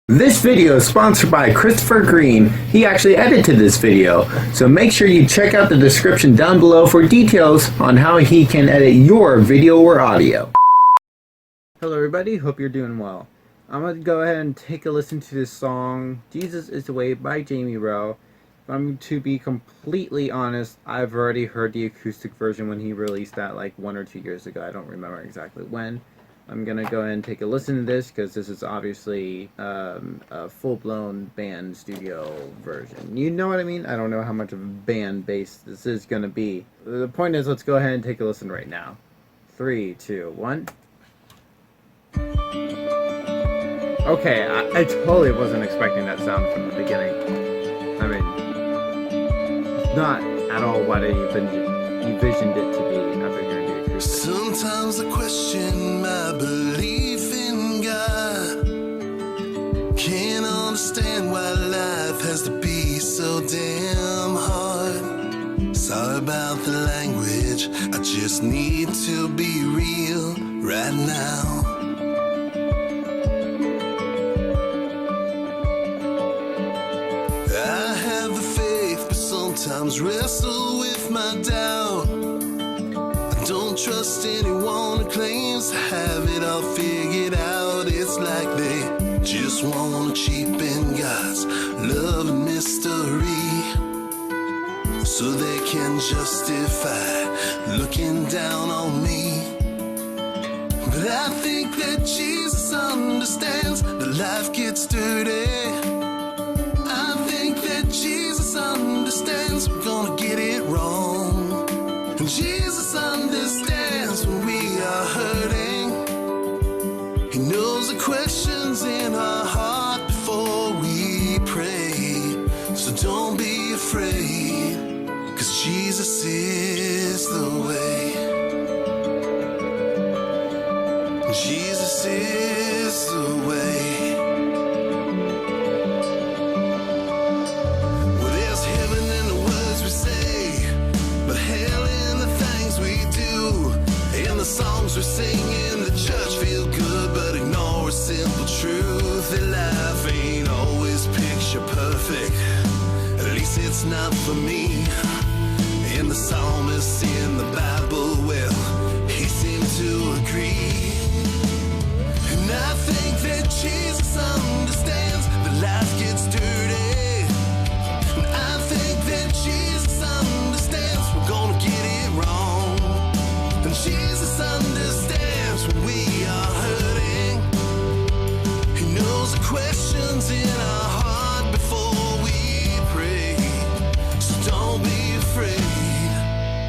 This video is sponsored by Christopher Green. He actually edited this video, so make sure you check out the description down below for details on how he can edit your video or audio. Hello everybody, hope you're doing well. I'm going to go ahead and take a listen to this song, Jesus is the Way by Jamie Rowe. If I'm to be completely honest, I've already heard the acoustic version when he released that like 1 or 2 years ago. I don't remember exactly when. I'm gonna go ahead and take a listen to this because this is obviously a full-blown band studio version. You know what I mean? I don't know how much of a band bass this is gonna be. The point is, let's go ahead and take a listen right now. 3, 2, 1. Okay, I totally wasn't expecting that sound from the beginning. I mean, not at all what I envisioned it to be after hearing the acoustic. Sometimes I question my belief in God. Can't understand why life has to be so damn hard. Sorry about the language, I just need to be real right now. I have the faith, but sometimes wrestle with my doubt. Don't trust anyone who claims to have it all figured out. It's like they just want to cheapen God's love and mystery, so they can justify looking down on me. But I think that Jesus understands that life gets dirty. I think that Jesus understands we're gonna get it wrong. And Jesus understands when we are hurting. He knows the questions in our heart before we pray. So don't be afraid, 'cause Jesus is the way. Jesus is the way. Well, there's heaven in the words we say, but hell in the things we do. And the songs we sing in the church feel good, but ignore a simple truth that life ain't always picture perfect. At least it's not for me. And the psalmist in the Bible, well, he seemed to agree. And I think that Jesus understands that life gets dirty. And I think that Jesus understands we're gonna get it wrong. And Jesus understands when we are hurting. He knows the questions in our heart before we pray. So don't be afraid,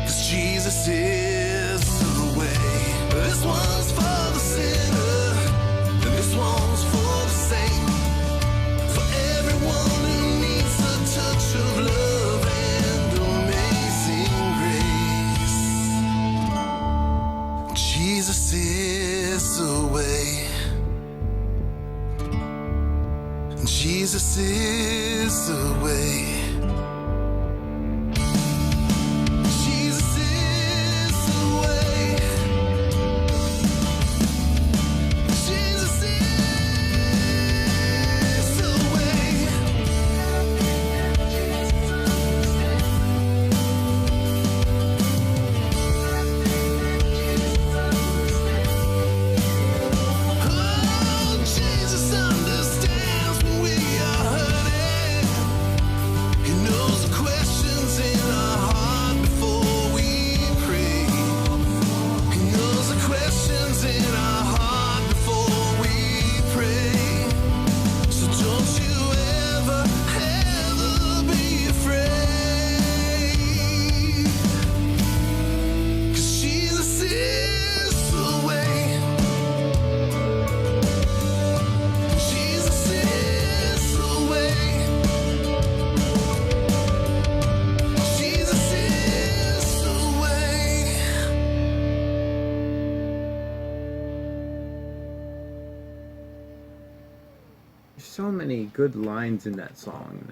'cause Jesus is the way. This one's for the sinner, and this one's for the saint. For everyone who needs a touch of love and amazing grace. Jesus is the way. Jesus is the way. Jesus is the way. Jesus is the way. Oh, Jesus understands when we are hurting. He knows the questions in our heart before we pray. He knows the questions in our heart before we pray. So don't you ever, ever be afraid, 'cause Jesus is the way. Jesus is the way. Jesus is the way. There's so many good lines in that song.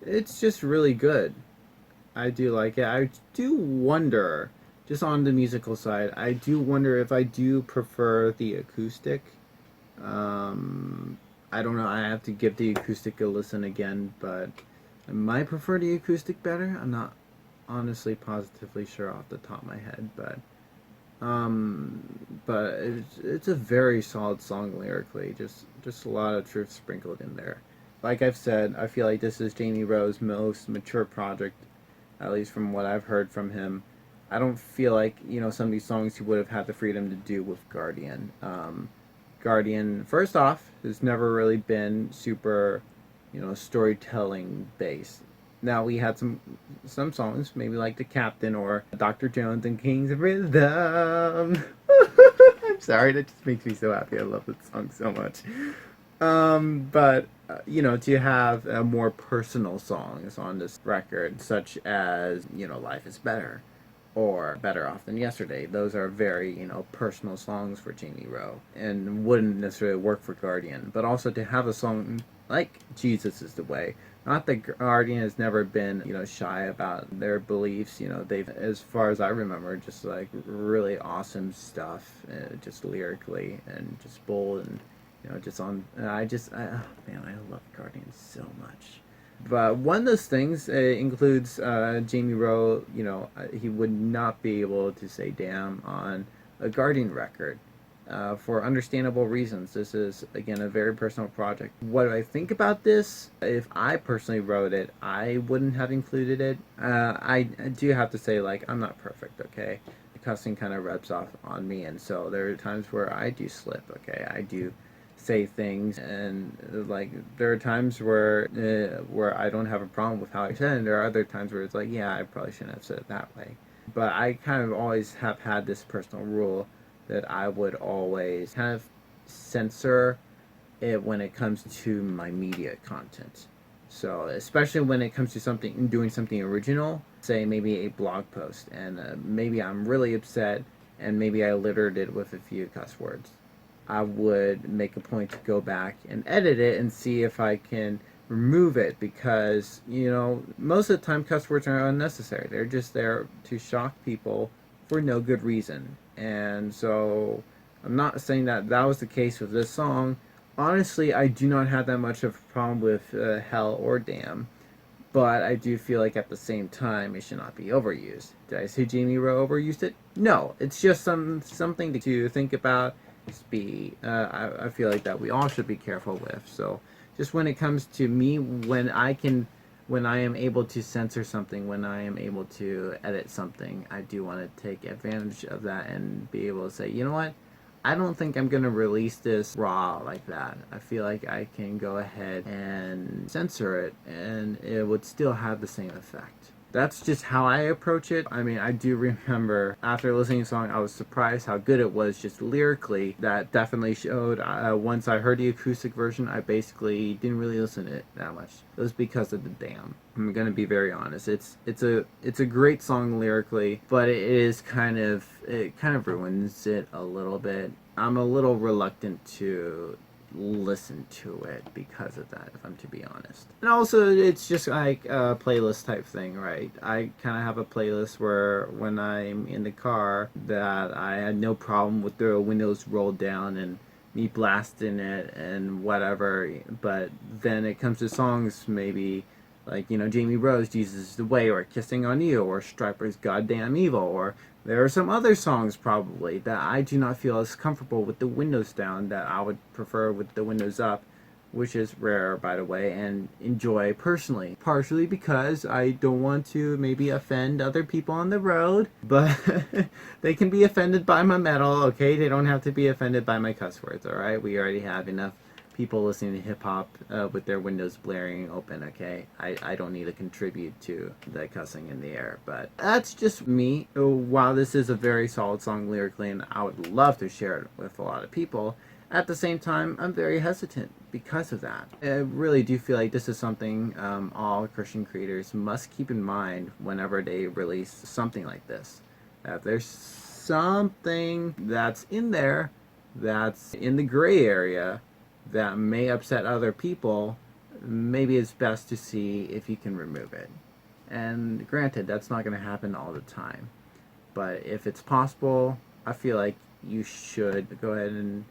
It's just really good. I do like it. I do wonder, just on the musical side, I do wonder if I do prefer the acoustic I don't know, I have to give the acoustic a listen again, but I might prefer the acoustic better. I'm not honestly positively sure off the top of my head, but it's a very solid song lyrically. Just a lot of truth sprinkled in there. Like I've said, I feel like this is Jamie Rowe's most mature project, at least from what I've heard from him. I don't feel like, some of these songs he would have had the freedom to do with Guardian. Guardian, first off, has never really been super, storytelling based. Now we had some songs, maybe like The Captain or Dr. Jones and Kings of Rhythm. I'm sorry, that just makes me so happy. I love that song so much. But to have more personal songs on this record, such as Life is Better or Better Off Than Yesterday. Those are very, personal songs for Jamie Rowe and wouldn't necessarily work for Guardian. But also to have a song like Jesus is the Way. Not that Guardian has never been, shy about their beliefs. They've, as far as I remember, just like really awesome stuff, just lyrically and just bold and, just on. Oh man, I love Guardian so much. But one of those things includes Jamie Rowe. He would not be able to say "damn" on a Guardian record. For understandable reasons. This is, again, a very personal project. What do I think about this? If I personally wrote it, I wouldn't have included it. I do have to say, I'm not perfect, okay? The cussing kind of rubs off on me, and so there are times where I do slip, okay? I do say things, and, there are times where I don't have a problem with how I said it, and there are other times where it's yeah, I probably shouldn't have said it that way. But I kind of always have had this personal rule that I would always kind of censor it when it comes to my media content. So especially when it comes to doing something original, say maybe a blog post, and maybe I'm really upset, and maybe I littered it with a few cuss words. I would make a point to go back and edit it and see if I can remove it, because most of the time cuss words are unnecessary. They're just there to shock people for no good reason. And so I'm not saying that was the case with this song. Honestly, I do not have that much of a problem with hell or damn, but I do feel like at the same time it should not be overused. Did I say Jamie Rowe overused it? No, it's just something to think about. I feel like that we all should be careful with. So just when it comes to me, when I am able to censor something, when I am able to edit something, I do want to take advantage of that and be able to say, you know what? I don't think I'm going to release this raw like that. I feel like I can go ahead and censor it, and it would still have the same effect. That's just how I approach it. I mean, I do remember after listening to the song, I was surprised how good it was just lyrically. That definitely showed. Once I heard the acoustic version, I basically didn't really listen to it that much. It was because of the damn. I'm gonna be very honest. It's a great song lyrically, but it kind of ruins it a little bit. I'm a little reluctant to listen to it because of that, if I'm to be honest. And also, it's just like a playlist type thing, right? I kind of have a playlist where when I'm in the car that I had no problem with the windows rolled down and me blasting it and whatever, but then it comes to songs maybe like, Jamie Rowe's Jesus is the Way, or Kissing on You, or Stryper's Goddamn Evil, or there are some other songs probably that I do not feel as comfortable with the windows down that I would prefer with the windows up, which is rare, by the way, and enjoy personally. Partially because I don't want to maybe offend other people on the road, but they can be offended by my metal, okay? They don't have to be offended by my cuss words, alright? We already have enough people listening to hip-hop with their windows blaring open, okay? I don't need to contribute to the cussing in the air, but that's just me. While this is a very solid song lyrically, and I would love to share it with a lot of people, at the same time, I'm very hesitant because of that. I really do feel like this is something all Christian creators must keep in mind whenever they release something like this. If there's something that's in there that's in the gray area that may upset other people, maybe it's best to see if you can remove it. And granted, that's not going to happen all the time. But if it's possible, I feel like you should go ahead and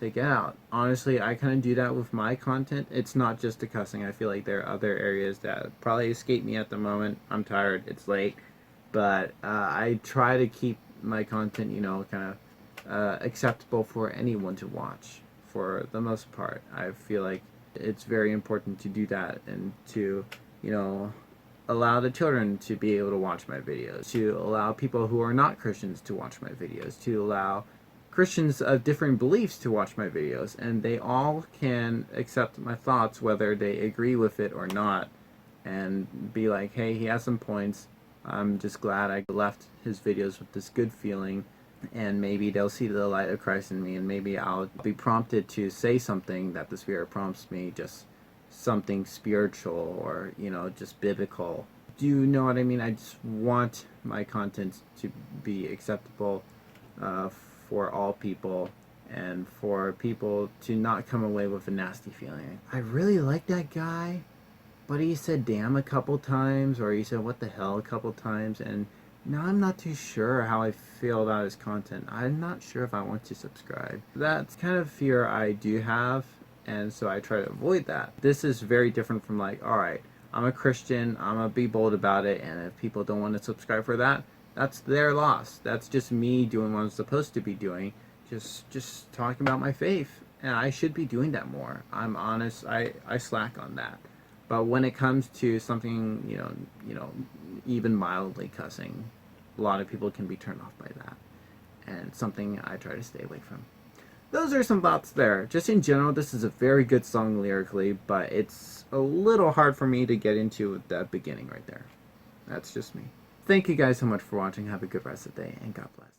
they get out. Honestly, I kind of do that with my content. It's not just the cussing. I feel like there are other areas that probably escape me at the moment. I'm tired. It's late. But I try to keep my content, kind of acceptable for anyone to watch for the most part. I feel like it's very important to do that and to, allow the children to be able to watch my videos, to allow people who are not Christians to watch my videos, to allow Christians of different beliefs to watch my videos, and they all can accept my thoughts whether they agree with it or not, and be like, hey, he has some points. I'm just glad I left his videos with this good feeling, and maybe they'll see the light of Christ in me, and maybe I'll be prompted to say something that the Spirit prompts me, just something spiritual or, just biblical. Do you know what I mean? I just want my content to be acceptable for all people, and for people to not come away with a nasty feeling. I really like that guy, but he said damn a couple times, or he said what the hell a couple times, and now I'm not too sure how I feel about his content. I'm not sure if I want to subscribe. That's kind of fear I do have, and so I try to avoid that. This is very different from like, alright, I'm a Christian, I'm gonna be bold about it, and if people don't want to subscribe for that, that's their loss. That's just me doing what I'm supposed to be doing, just talking about my faith, and I should be doing that more. I'm honest, I slack on that. But when it comes to something, even mildly cussing, a lot of people can be turned off by that, and something I try to stay away from. Those are some thoughts there. Just in general, this is a very good song lyrically, but it's a little hard for me to get into at that beginning right there. That's just me. Thank you guys so much for watching. Have a good rest of the day, and God bless.